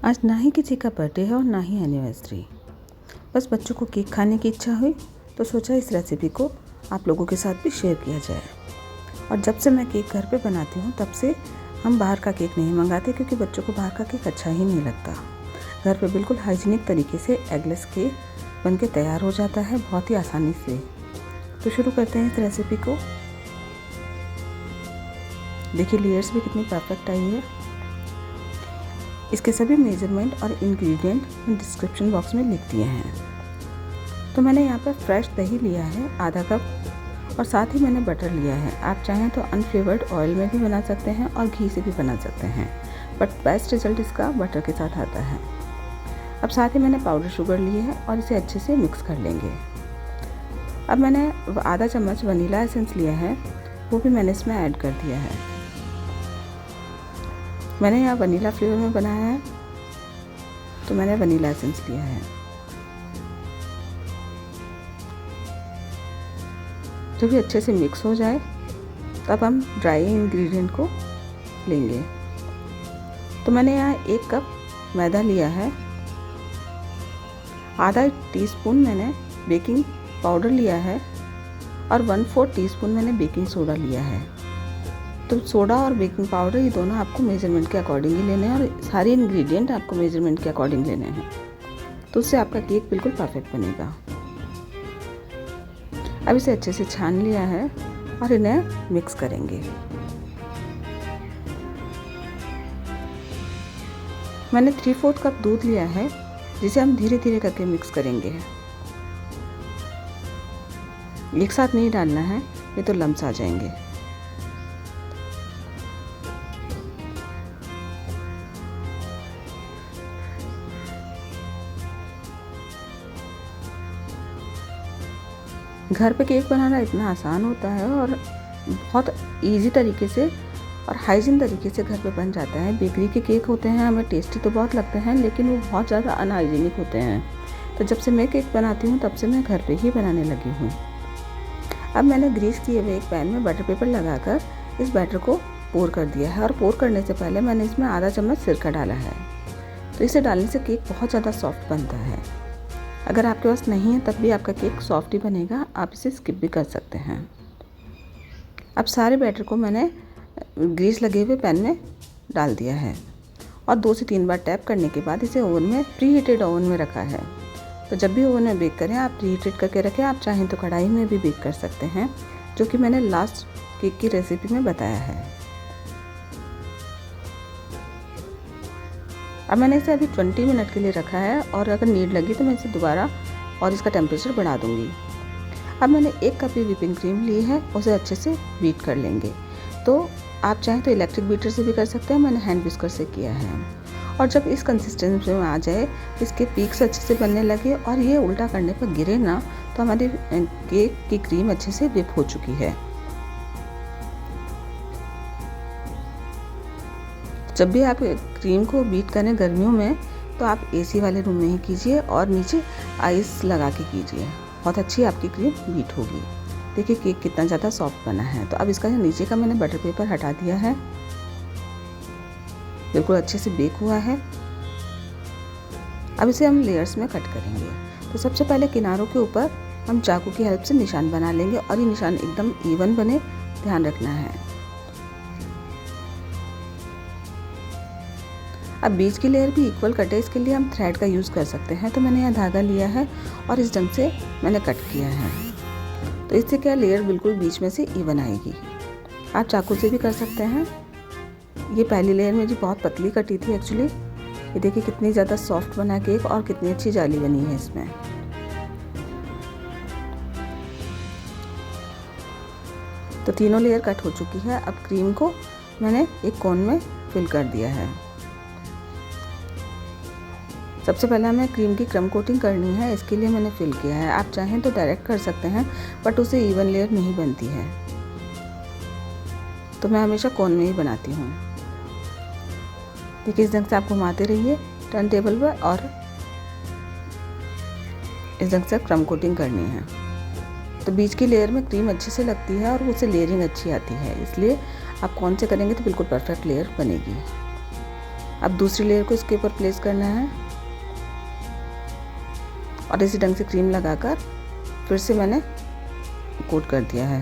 आज ना ही किसी का बर्थडे है और ना ही एनिवर्सरी। बस बच्चों को केक खाने की इच्छा हुई तो सोचा इस रेसिपी को आप लोगों के साथ भी शेयर किया जाए। और जब से मैं केक घर पे बनाती हूँ तब से हम बाहर का केक नहीं मंगाते, क्योंकि बच्चों को बाहर का केक अच्छा ही नहीं लगता। घर पे बिल्कुल हाइजीनिक तरीके से एगलेस केक बन के तैयार हो जाता है बहुत ही आसानी से। तो शुरू करते हैं इस रेसिपी को। देखिए लेयर्स भी कितनी परफेक्ट आई है। इसके सभी मेजरमेंट और इंग्रेडिएंट मैं डिस्क्रिप्शन बॉक्स में लिख दिए हैं। तो मैंने यहाँ पर फ्रेश दही लिया है आधा कप, और साथ ही मैंने बटर लिया है। आप चाहें तो अनफ्लेवर्ड ऑयल में भी बना सकते हैं और घी से भी बना सकते हैं, बट बेस्ट रिजल्ट इसका बटर के साथ आता है। अब साथ ही मैंने पाउडर शुगर ली है और इसे अच्छे से मिक्स कर लेंगे। अब मैंने आधा चम्मच वनीला एसेंस लिया है, वो भी मैंने इसमें ऐड कर दिया है। मैंने यहाँ वनीला फ्लेवर में बनाया है तो मैंने वनीला एसेंस लिया है। जब ये अच्छे से मिक्स हो जाए तब हम ड्राई इंग्रेडिएंट को लेंगे। तो मैंने यहाँ 1 कप मैदा लिया है, आधा टीस्पून मैंने बेकिंग पाउडर लिया है और 1/4 टीस्पून मैंने बेकिंग सोडा लिया है। तो सोडा और बेकिंग पाउडर ये दोनों आपको मेजरमेंट के अकॉर्डिंग ही लेने हैं और सारे इंग्रेडिएंट आपको मेजरमेंट के अकॉर्डिंग लेने हैं, तो उससे आपका केक बिल्कुल परफेक्ट बनेगा। अब इसे अच्छे से छान लिया है और इन्हें मिक्स करेंगे। मैंने 3/4 कप दूध लिया है, जिसे हम धीरे धीरे करके मिक्स करेंगे। एक साथ नहीं डालना है, नहीं तो लम्स आ जाएंगे। घर पे केक बनाना इतना आसान होता है और बहुत इजी तरीके से और हाइजीन तरीके से घर पे बन जाता है। बेकरी के केक होते हैं, हमें टेस्टी तो बहुत लगते हैं, लेकिन वो बहुत ज़्यादा अनहाइजीनिक होते हैं। तो जब से मैं केक बनाती हूँ तब से मैं घर पे ही बनाने लगी हूँ। अब मैंने ग्रीस किए हुए एक पैन में बटर पेपर लगाकर इस बैटर को पोर कर दिया है, और पोर करने से पहले मैंने इसमें आधा चम्मच सिरका डाला है। तो इसे डालने से केक बहुत ज़्यादा सॉफ्ट बनता है। अगर आपके पास नहीं है तब भी आपका केक सॉफ्ट ही बनेगा, आप इसे स्किप भी कर सकते हैं। अब सारे बैटर को मैंने ग्रीस लगे हुए पैन में डाल दिया है और 2 से 3 बार टैप करने के बाद इसे ओवन में प्री हीटेड ओवन में रखा है। तो जब भी ओवन में बेक करें आप प्री हीटेड करके रखें। आप चाहें तो कढ़ाई में भी बेक कर सकते हैं, जो कि मैंने लास्ट केक की रेसिपी में बताया है। अब मैंने इसे अभी 20 मिनट के लिए रखा है, और अगर नीड लगी तो मैं इसे दोबारा और इसका टेम्परेचर बढ़ा दूंगी। अब मैंने 1 कप ही व्हिपिंग क्रीम ली है, उसे अच्छे से बीट कर लेंगे। तो आप चाहें तो इलेक्ट्रिक बीटर से भी कर सकते हैं, मैंने हैंड विस्कर से किया है। और जब इस कंसिस्टेंसी में आ जाए, इसके पीक्स अच्छे से बनने लगे और ये उल्टा करने पर गिरे ना, तो हमारी केक की क्रीम अच्छे से व्हिप हो चुकी है। जब भी आप क्रीम को बीट करें गर्मियों में, तो आप एसी वाले रूम में ही कीजिए और नीचे आइस लगा के कीजिए, बहुत अच्छी आपकी क्रीम बीट होगी। देखिए केक कितना ज़्यादा सॉफ्ट बना है। तो अब इसका नीचे का मैंने बटर पेपर हटा दिया है, बिल्कुल अच्छे से बेक हुआ है। अब इसे हम लेयर्स में कट करेंगे। तो सबसे पहले किनारों के ऊपर हम चाकू की हेल्प से निशान बना लेंगे, और ये निशान एकदम इवन बने, ध्यान रखना है। अब बीच की लेयर भी इक्वल कटे, इसके लिए हम थ्रेड का यूज़ कर सकते हैं। तो मैंने यहाँ धागा लिया है और इस ढंग से मैंने कट किया है। तो इससे क्या लेयर बिल्कुल बीच में से इवन आएगी। आप चाकू से भी कर सकते हैं। ये पहली लेयर मेरी बहुत पतली कटी थी एक्चुअली। ये देखिए कितनी ज़्यादा सॉफ्ट बना केक और कितनी अच्छी जाली बनी है इसमें। तो तीनों लेयर कट हो चुकी है। अब क्रीम को मैंने एक कोन में फिल कर दिया है। सबसे पहले हमें क्रीम की क्रम कोटिंग करनी है, इसके लिए मैंने फिल किया है। आप चाहें तो डायरेक्ट कर सकते हैं, बट उसे इवन लेयर नहीं बनती है, तो मैं हमेशा कोन में ही बनाती हूँ। देखिए इस ढंग से आप घुमाते रहिए टर्न टेबल पर, और इस ढंग से क्रम कोटिंग करनी है। तो बीच की लेयर में क्रीम अच्छे से लगती है और उससे लेयरिंग अच्छी आती है, इसलिए आप कौन से करेंगे तो बिल्कुल परफेक्ट लेयर बनेगी। अब दूसरी लेयर को इसके ऊपर प्लेस करना है और इसी ढंग से क्रीम लगाकर फिर से मैंने कोट कर दिया है।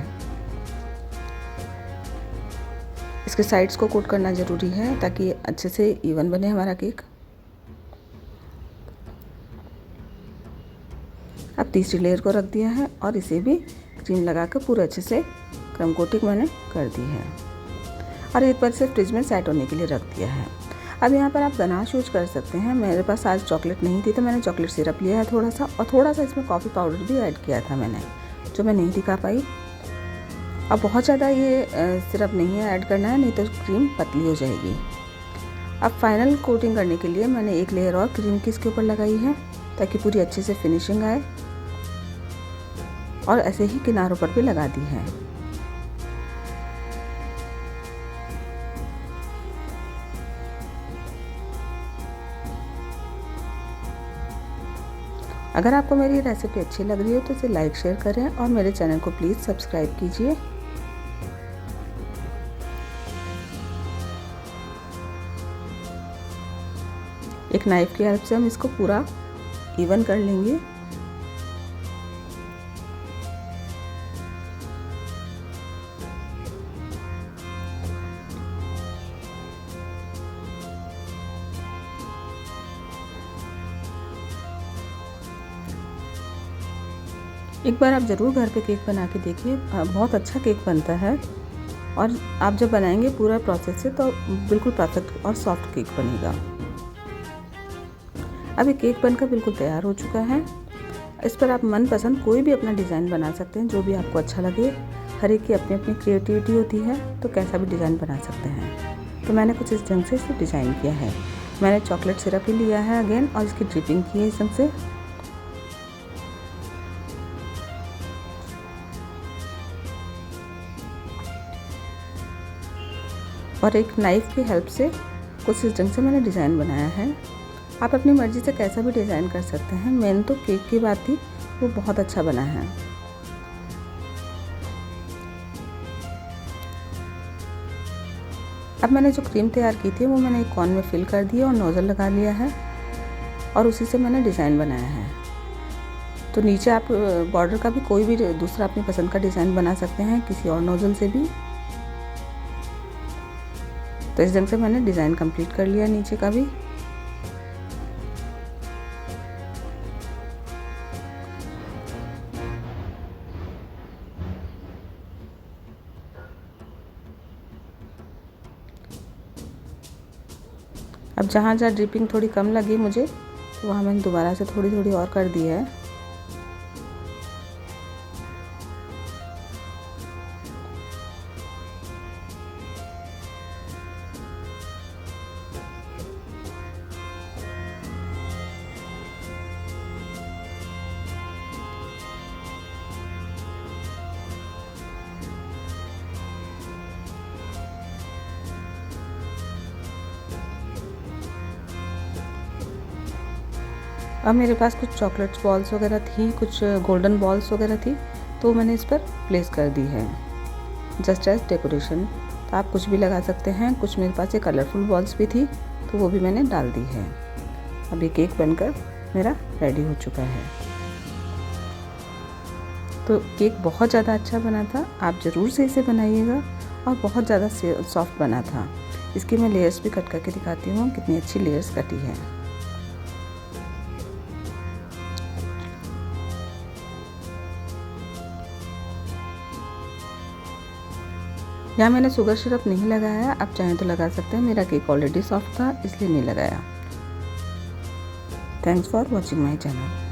इसके साइड्स को कोट करना ज़रूरी है ताकि अच्छे से इवन बने हमारा केक। अब तीसरी लेयर को रख दिया है और इसे भी क्रीम लगाकर पूरे अच्छे से क्रम कोटिंग मैंने कर दी है और एक बार से फ्रिज में सेट होने के लिए रख दिया है। अब यहाँ पर आप गनाश यूज कर सकते हैं। मेरे पास आज चॉकलेट नहीं थी तो मैंने चॉकलेट सिरप लिया है थोड़ा सा, और थोड़ा सा इसमें कॉफ़ी पाउडर भी ऐड किया था मैंने, जो मैं नहीं दिखा पाई। अब बहुत ज़्यादा ये सिरप नहीं है ऐड करना है, नहीं तो क्रीम पतली हो जाएगी। अब फाइनल कोटिंग करने के लिए मैंने एक लेयर और क्रीम की इसके ऊपर लगाई है ताकि पूरी अच्छे से फिनिशिंग आए, और ऐसे ही किनारों पर भी लगा दी है। अगर आपको मेरी रेसिपी अच्छी लग रही हो तो इसे लाइक शेयर करें और मेरे चैनल को प्लीज़ सब्सक्राइब कीजिए। एक नाइफ की हेल्प से हम इसको पूरा इवन कर लेंगे। एक बार आप ज़रूर घर पे केक बना के देखिए, बहुत अच्छा केक बनता है और आप जब बनाएंगे पूरा प्रोसेस से तो बिल्कुल परफेक्ट और सॉफ्ट केक बनेगा। अब ये केक बनकर बिल्कुल तैयार हो चुका है। इस पर आप मनपसंद कोई भी अपना डिज़ाइन बना सकते हैं, जो भी आपको अच्छा लगे। हर एक की अपनी अपनी क्रिएटिविटी होती है, तो कैसा भी डिज़ाइन बना सकते हैं। तो मैंने कुछ इस ढंग से इसे डिज़ाइन किया है। मैंने चॉकलेट सिरप ही लिया है अगेन और इसकी ड्रिपिंग की है इस ढंग से। और एक नाइफ़ की हेल्प से कुछ इस ढंग से मैंने डिज़ाइन बनाया है। आप अपनी मर्ज़ी से कैसा भी डिज़ाइन कर सकते हैं। मेन तो केक की बात थी, वो बहुत अच्छा बना है। अब मैंने जो क्रीम तैयार की थी वो मैंने एक कॉर्न में फिल कर दी और नोज़ल लगा लिया है और उसी से मैंने डिज़ाइन बनाया है। तो नीचे आप बॉर्डर का भी कोई भी दूसरा अपनी पसंद का डिज़ाइन बना सकते हैं, किसी और नोज़ल से भी। तो इस ढंग से मैंने डिज़ाइन कंप्लीट कर लिया नीचे का भी। अब जहाँ जहाँ ड्रिपिंग थोड़ी कम लगी मुझे, तो वहाँ मैंने दोबारा से थोड़ी थोड़ी और कर दी है। अब मेरे पास कुछ चॉकलेट बॉल्स वगैरह थी, कुछ गोल्डन बॉल्स वगैरह थी, तो मैंने इस पर प्लेस कर दी है जस्ट एज डेकोरेशन। तो आप कुछ भी लगा सकते हैं। कुछ मेरे पास ये कलरफुल बॉल्स भी थी, तो वो भी मैंने डाल दी है। अब ये केक बनकर मेरा रेडी हो चुका है। तो केक बहुत ज़्यादा अच्छा बना था, आप ज़रूर से इसे बनाइएगा, और बहुत ज़्यादा सॉफ्ट बना था। इसकी मैं लेयर्स भी कट करके दिखाती हूँ, कितनी अच्छी लेयर्स कटी है। यहाँ मैंने शुगर सिरप नहीं लगाया, आप चाहें तो लगा सकते हैं। मेरा केक ऑलरेडी सॉफ्ट था इसलिए नहीं लगाया। Thanks for watching my channel.